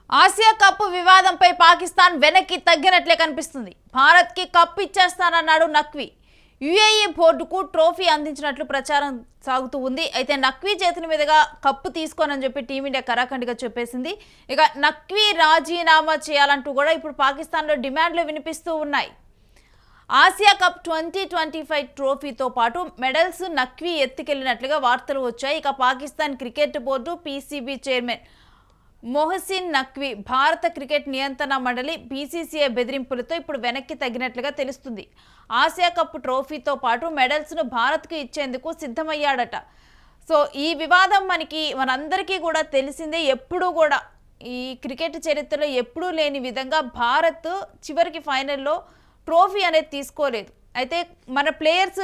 Asia cup వివాదంపై పాకిస్తాన్ వెనక్కి తగ్గినట్లే కనిపిస్తుంది. భారత్కి కప్ ఇచ్చేస్తానన్నాడు నఖ్వీ. యుఏఈ బోర్డుకు ట్రోఫీ అందించినట్లు ప్రచారం సాగుతూ ఉంది. అయితే నఖ్వీ చేతుల మీదుగా కప్పు తీసుకోనని చెప్పి టీమిండియా కరాఖండిగా చెప్పేసింది. ఇక నఖ్వీ రాజీనామా చేయాలంటూ కూడా ఇప్పుడు పాకిస్తాన్లో డిమాండ్లు వినిపిస్తూ ఉన్నాయి. ఆసియా కప్ 2025 ట్రోఫీతో పాటు మెడల్స్ నఖ్వీ ఎత్తుకెళ్లినట్లుగా వార్తలు వచ్చాయి. ఇక Pakistan cricket board PCB chairman Mohsin Naqvi భారత క్రికెట్ నియంత్రణ మండలి బీసీసీఐ బెదిరింపులతో ఇప్పుడు వెనక్కి తగ్గినట్లుగా తెలుస్తుంది. ఆసియా కప్ ట్రోఫీతో పాటు మెడల్స్ను భారత్కు ఇచ్చేందుకు సిద్ధమయ్యాడట. సో ఈ వివాదం మనందరికీ కూడా తెలిసిందే. ఎప్పుడూ కూడా ఈ క్రికెట్ చరిత్రలో ఎప్పుడూ లేని విధంగా భారత్ చివరికి ఫైనల్లో ట్రోఫీ అనేది తీసుకోలేదు. అయితే మన ప్లేయర్స్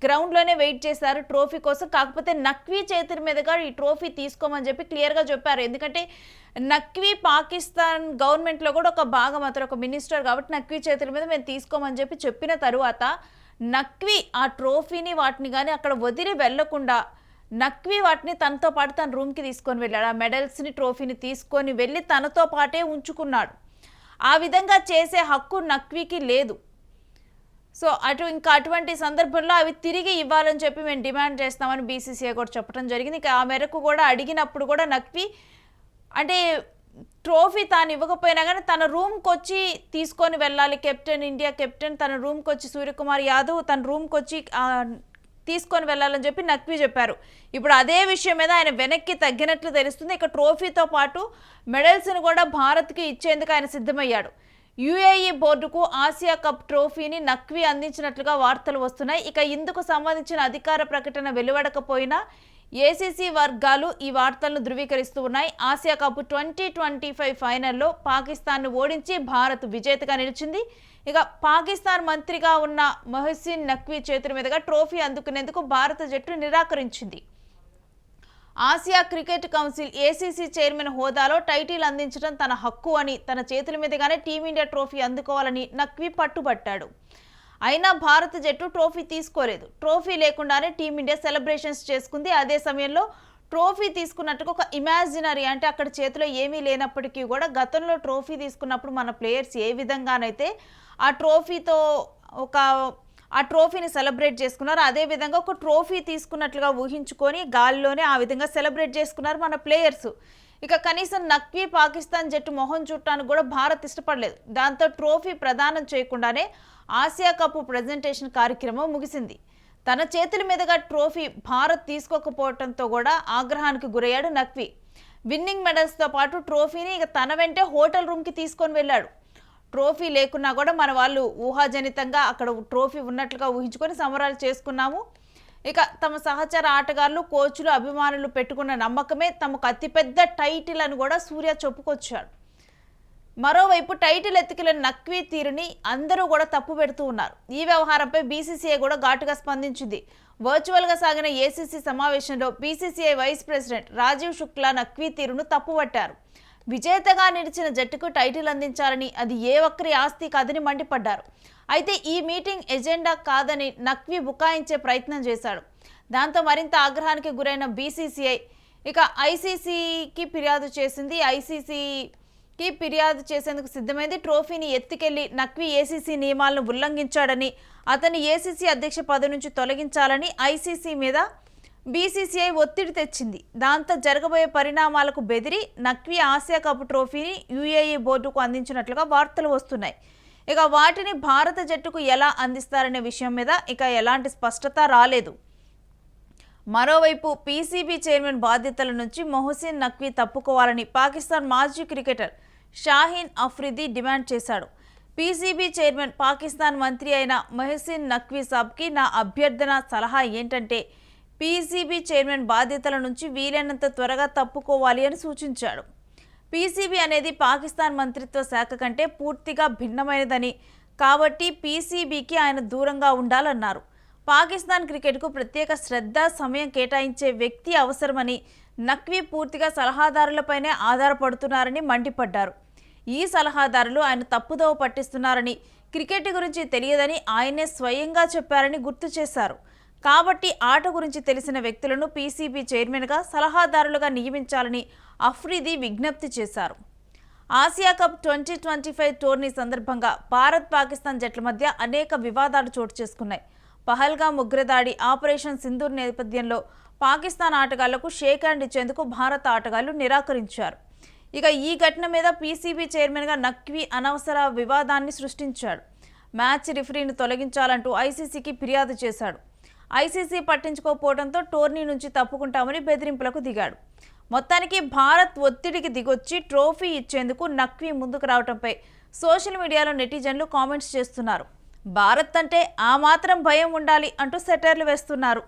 గ్రౌండ్లోనే వెయిట్ చేశారు ట్రోఫీ కోసం. కాకపోతే నఖ్వీ చేతుల మీదుగా ఈ ట్రోఫీ తీసుకోమని చెప్పి క్లియర్గా చెప్పారు. ఎందుకంటే నఖ్వీ పాకిస్తాన్ గవర్నమెంట్లో కూడా ఒక భాగం, అతను ఒక మినిస్టర్ కాబట్టి నఖ్వీ చేతుల మీద మేము తీసుకోమని చెప్పి చెప్పిన తరువాత నఖ్వీ ఆ ట్రోఫీని వాటిని కానీ అక్కడ వదిలి వెళ్లకుండా నఖ్వీ వాటిని తనతో పాటు తన రూమ్కి తీసుకొని వెళ్ళాడు. ఆ మెడల్స్ని ట్రోఫీని తీసుకొని వెళ్ళి తనతో పాటే ఉంచుకున్నాడు. ఆ విధంగా చేసే హక్కు నఖ్వీకి లేదు. సో అటువంటి సందర్భంలో అవి తిరిగి ఇవ్వాలని చెప్పి మేము డిమాండ్ చేస్తామని బీసీసీఐ కూడా చెప్పడం జరిగింది. ఇక ఆ మేరకు కూడా అడిగినప్పుడు కూడా నఖ్వీ అంటే ట్రోఫీ తాను ఇవ్వకపోయినా కానీ తన రూమ్కి వచ్చి తీసుకొని వెళ్ళాలి. కెప్టెన్, ఇండియా కెప్టెన్ తన రూమ్కి వచ్చి, సూర్యకుమార్ యాదవ్ తన రూమ్కి వచ్చి తీసుకొని వెళ్ళాలని చెప్పి నఖ్వీ చెప్పారు. ఇప్పుడు అదే విషయం మీద ఆయన వెనక్కి తగ్గినట్లు తెలుస్తుంది. ఇక ట్రోఫీతో పాటు మెడల్స్ని కూడా భారత్కి ఇచ్చేందుకు ఆయన సిద్ధమయ్యాడు. యుఏఈ బోర్డుకు ఆసియా కప్ ట్రోఫీని నఖ్వీ అందించినట్లుగా వార్తలు వస్తున్నాయి. ఇక ఇందుకు సంబంధించిన అధికార ప్రకటన వెలువడకపోయినా ఏసీసీ వర్గాలు ఈ వార్తలను ధృవీకరిస్తూ ఉన్నాయి. ఆసియా కప్ 2025 ఫైనల్లో పాకిస్తాన్ను ఓడించి భారత్ విజేతగా నిలిచింది. ఇక పాకిస్తాన్ మంత్రిగా ఉన్న మొహసిన్ నఖ్వీ చేతుల మీదుగా ట్రోఫీ అందుకునేందుకు భారత జట్టు నిరాకరించింది. Asia cricket council ACC chairman హోదాలో టైటిల్ అందించడం తన హక్కు అని, తన చేతుల మీదుగానే టీమిండియా ట్రోఫీ అందుకోవాలని నఖ్వీ పట్టుబట్టాడు. అయినా భారత జట్టు ట్రోఫీ తీసుకోలేదు. ట్రోఫీ లేకుండానే టీమిండియా సెలబ్రేషన్స్ చేసుకుంది. అదే సమయంలో ట్రోఫీ తీసుకున్నట్టుగా ఒక ఇమాజినరీ, అంటే అక్కడ చేతిలో ఏమీ లేనప్పటికీ కూడా గతంలో ట్రోఫీ తీసుకున్నప్పుడు మన ప్లేయర్స్ ఏ విధంగానైతే ఆ ట్రోఫీతో ఆ ట్రోఫీని సెలబ్రేట్ చేసుకున్నారు, అదేవిధంగా ఒక ట్రోఫీ తీసుకున్నట్లుగా ఊహించుకొని గాల్లోనే ఆ విధంగా సెలబ్రేట్ చేసుకున్నారు మన ప్లేయర్స్. ఇక కనీసం నఖ్వీ పాకిస్తాన్ జట్టు మొహం చుట్టానికి కూడా భారత్ ఇష్టపడలేదు. దాంతో ట్రోఫీ ప్రదానం చేయకుండానే ఆసియా కప్ ప్రెజెంటేషన్ కార్యక్రమం ముగిసింది. తన చేతుల మీదుగా ట్రోఫీ భారత్ తీసుకోకపోవడంతో కూడా ఆగ్రహానికి గురయ్యాడు నఖ్వీ. విన్నింగ్ మెడల్స్తో పాటు ట్రోఫీని ఇక తన వెంటే హోటల్ రూమ్కి తీసుకొని వెళ్ళాడు. ట్రోఫీ లేకున్నా కూడా మన వాళ్ళు ఊహాజనితంగా అక్కడ ట్రోఫీ ఉన్నట్లుగా ఊహించుకొని సంబరాలు చేసుకున్నాము. ఇక తమ సహచర ఆటగాళ్లు, కోచ్లు, అభిమానులు పెట్టుకున్న నమ్మకమే తమకు అతిపెద్ద టైటిల్ అని కూడా సూర్య చెప్పుకొచ్చాడు. మరోవైపు టైటిల్ ఎత్తుకెళ్లిన నఖ్వీ తీరుని అందరూ కూడా తప్పు పెడుతూ ఉన్నారు. ఈ వ్యవహారంపై బీసీసీఐ కూడా ఘాటుగా స్పందించింది. వర్చువల్గా సాగిన ఏసీసీ సమావేశంలో BCCI vice president Rajeev Shukla Naqvi తీరును తప్పుపట్టారు. విజేతగా నిలిచిన జట్టుకు టైటిల్ అందించాలని, అది ఏ ఒక్కరి ఆస్తి కాదని మండిపడ్డారు. అయితే ఈ మీటింగ్ ఎజెండా కాదని నఖ్వీ బుకాయించే ప్రయత్నం చేశాడు. దాంతో మరింత ఆగ్రహానికి గురైన బీసీసీఐ ఇక ఐసీసీకి ఫిర్యాదు చేసింది. ఐసీసీకి ఫిర్యాదు చేసేందుకు సిద్ధమైంది. ట్రోఫీని ఎత్తుకెళ్లి నఖ్వీ ఏసీసీ నియమాలను ఉల్లంఘించాడని, అతన్ని ఏసీసీ అధ్యక్ష పదవి నుంచి తొలగించాలని ఐసీసీ మీద బీసీసీఐ ఒత్తిడి తెచ్చింది. దాంతో జరగబోయే పరిణామాలకు బెదిరి నఖ్వీ ఆసియా కప్ ట్రోఫీని యుఏఈ బోర్డుకు అందించినట్లుగా వార్తలు వస్తున్నాయి. ఇక వాటిని భారత జట్టుకు ఎలా అందిస్తారనే విషయం మీద ఇక ఎలాంటి స్పష్టత రాలేదు. మరోవైపు పీసీబీ చైర్మన్ బాధ్యతల నుంచి మొహసిన్ నఖ్వీ తప్పుకోవాలని పాకిస్తాన్ మాజీ క్రికెటర్ షాహీన్ అఫ్రిది డిమాండ్ చేశాడు. పీసీబీ చైర్మన్ పాకిస్తాన్ మంత్రి అయిన మొహసిన్ నఖ్వీ సాబ్కి నా అభ్యర్థన, సలహా ఏంటంటే పీసీబీ చైర్మన్ బాధ్యతల నుంచి వీలైనంత త్వరగా తప్పుకోవాలి అని సూచించాడు. పీసీబీ అనేది పాకిస్తాన్ మంత్రిత్వ శాఖ కంటే పూర్తిగా భిన్నమైనదని, కాబట్టి పీసీబీకి ఆయన దూరంగా ఉండాలన్నారు. పాకిస్తాన్ క్రికెట్కు ప్రత్యేక శ్రద్ధ, సమయం కేటాయించే వ్యక్తి అవసరమని, నఖ్వీ పూర్తిగా సలహాదారులపైనే ఆధారపడుతున్నారని మండిపడ్డారు. ఈ సలహాదారులు ఆయన తప్పుదోవ పట్టిస్తున్నారని, క్రికెట్ గురించి తెలియదని ఆయనే స్వయంగా చెప్పారని గుర్తు చేశారు. కాబట్టి ఆట గురించి తెలిసిన వ్యక్తులను పీసీబీ చైర్మన్గా, సలహాదారులుగా నియమించాలని అఫ్రిది విజ్ఞప్తి చేశారు. ఆసియా కప్ 2025 టోర్నీ సందర్భంగా భారత్ పాకిస్తాన్ జట్ల మధ్య అనేక వివాదాలు చోటు చేసుకున్నాయి. పహల్గామ్ ఉగ్రదాడి, ఆపరేషన్ సింధూర్ నేపథ్యంలో పాకిస్తాన్ ఆటగాళ్లకు షేక్ హ్యాండ్ ఇచ్చేందుకు భారత ఆటగాళ్లు నిరాకరించారు. ఇక ఈ ఘటన మీద పీసీబీ చైర్మన్గా నఖ్వీ అనవసర వివాదాన్ని సృష్టించాడు. మ్యాచ్ రిఫరీని తొలగించాలంటూ ఐసీసీకి ఫిర్యాదు చేశాడు. ఐసీసీ పట్టించుకోకపోవడంతో టోర్నీ నుంచి తప్పుకుంటామని బెదిరింపులకు దిగాడు. మొత్తానికి భారత్ ఒత్తిడికి దిగొచ్చి ట్రోఫీ ఇచ్చేందుకు నఖ్వీ ముందుకు రావడంపై సోషల్ మీడియాలో నెటిజన్లు కామెంట్స్ చేస్తున్నారు. భారత్ అంటే ఆ మాత్రం భయం ఉండాలి అంటూ సెటైర్లు వేస్తున్నారు.